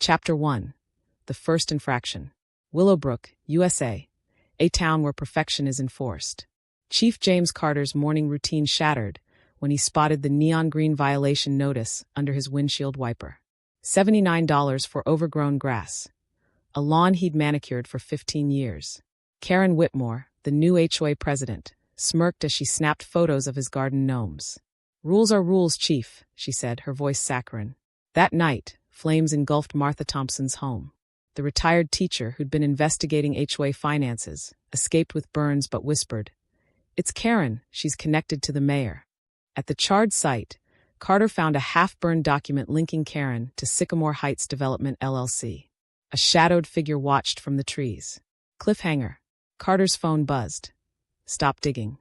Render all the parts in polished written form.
Chapter 1. The First Infraction. Willowbrook, USA. A town where perfection is enforced. Chief James Carter's morning routine shattered when he spotted the neon green violation notice under his windshield wiper. $79 for overgrown grass. A lawn he'd manicured for 15 years. Karen Whitmore, the new HOA president, smirked as she snapped photos of his garden gnomes. "Rules are rules, Chief," she said, her voice saccharine. That night, flames engulfed Martha Thompson's home. The retired teacher who'd been investigating HOA finances escaped with burns but whispered, "It's Karen, she's connected to the mayor." At the charred site, Carter found a half-burned document linking Karen to Sycamore Heights Development LLC. A shadowed figure watched from the trees. Cliffhanger. Carter's phone buzzed. Stop digging.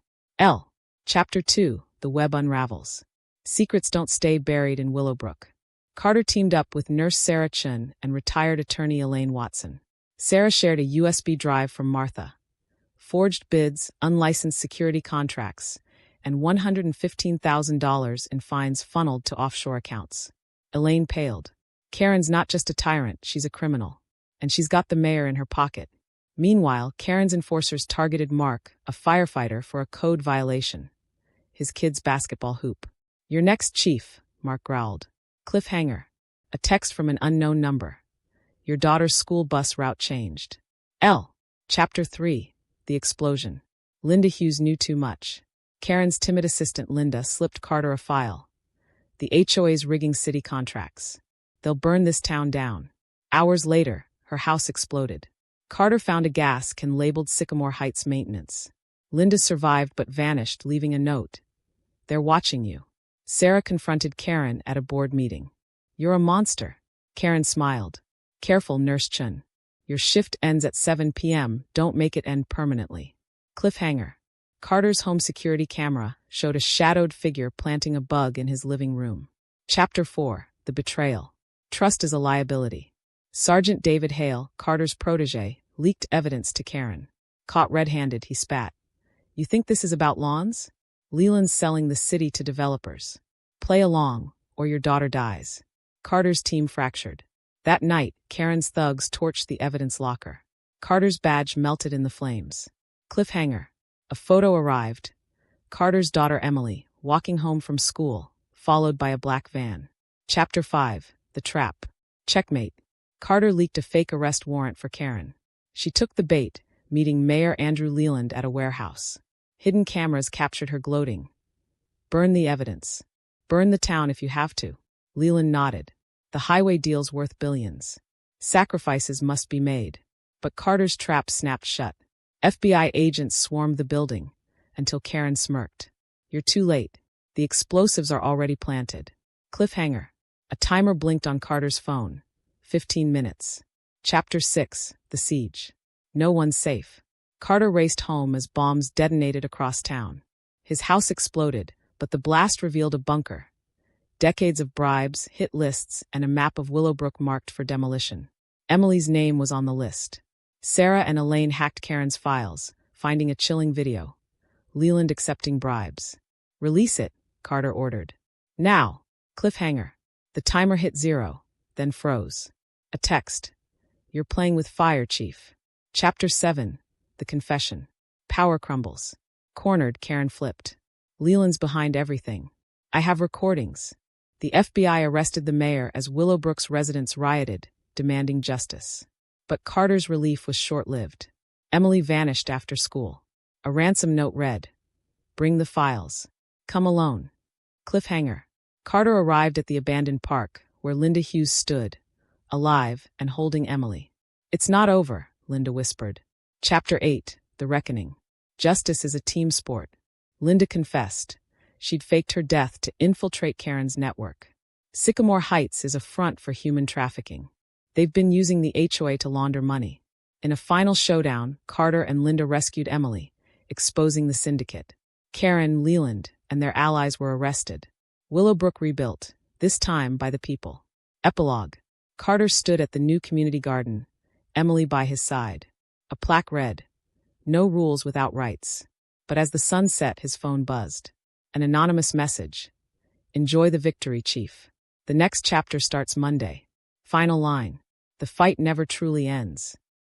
Chapter 2. The Web Unravels. Secrets don't stay buried in Willowbrook. Carter teamed up with nurse Sarah Chun and retired attorney Elaine Watson. Sarah shared a USB drive from Martha. Forged bids, unlicensed security contracts, and $115,000 in fines funneled to offshore accounts. Elaine paled. Karen's not just a tyrant, she's a criminal. And she's got the mayor in her pocket. Meanwhile, Karen's enforcers targeted Mark, a firefighter, for a code violation. His kid's basketball hoop. "You're next, Chief," Mark growled. Cliffhanger. A text from an unknown number. Your daughter's school bus route changed. Chapter 3. The Explosion. Linda Hughes knew too much. Karen's timid assistant Linda slipped Carter a file. The HOA's rigging city contracts. They'll burn this town down. Hours later, her house exploded. Carter found a gas can labeled Sycamore Heights Maintenance. Linda survived but vanished, leaving a note. "They're watching you." Sarah confronted Karen at a board meeting. "You're a monster." Karen smiled. "Careful, Nurse Chun. Your shift ends at 7 p.m., don't make it end permanently." Cliffhanger. Carter's home security camera showed a shadowed figure planting a bug in his living room. Chapter 4. The Betrayal. Trust is a liability. Sergeant David Hale, Carter's protege, leaked evidence to Karen. Caught red-handed, he spat. "You think this is about lawns? Leland's selling the city to developers. Play along, or your daughter dies." Carter's team fractured. That night, Karen's thugs torched the evidence locker. Carter's badge melted in the flames. Cliffhanger. A photo arrived. Carter's daughter Emily, walking home from school, followed by a black van. Chapter 5. The Trap. Checkmate. Carter leaked a fake arrest warrant for Karen. She took the bait, meeting Mayor Andrew Leland at a warehouse. Hidden cameras captured her gloating. "Burn the evidence. Burn the town if you have to." Leland nodded. "The highway deal's worth billions. Sacrifices must be made." But Carter's trap snapped shut. FBI agents swarmed the building, until Karen smirked. "You're too late. The explosives are already planted." Cliffhanger. A timer blinked on Carter's phone. 15 minutes. Chapter 6. The Siege. No one's safe. Carter raced home as bombs detonated across town. His house exploded, but the blast revealed a bunker. Decades of bribes, hit lists, and a map of Willowbrook marked for demolition. Emily's name was on the list. Sarah and Elaine hacked Karen's files, finding a chilling video. Leland accepting bribes. "Release it," Carter ordered. "Now." Cliffhanger. The timer hit 0, then froze. A text. "You're playing with fire, Chief." Chapter 7. The Confession. Power crumbles. Cornered, Karen flipped. "Leland's behind everything. I have recordings." The FBI arrested the mayor as Willowbrook's residents rioted, demanding justice. But Carter's relief was short-lived. Emily vanished after school. A ransom note read, "Bring the files. Come alone." Cliffhanger. Carter arrived at the abandoned park, where Linda Hughes stood, alive and holding Emily. "It's not over," Linda whispered. Chapter 8. The Reckoning. Justice is a team sport. Linda confessed. She'd faked her death to infiltrate Karen's network. Sycamore Heights is a front for human trafficking. They've been using the HOA to launder money. In a final showdown, Carter and Linda rescued Emily, exposing the syndicate. Karen, Leland, and their allies were arrested. Willowbrook rebuilt, this time by the people. Epilogue. Carter stood at the new community garden, Emily by his side. A plaque read, "No rules without rights." But as the sun set, his phone buzzed. An anonymous message. "Enjoy the victory, Chief. The next chapter starts Monday." Final line. the fight never truly ends.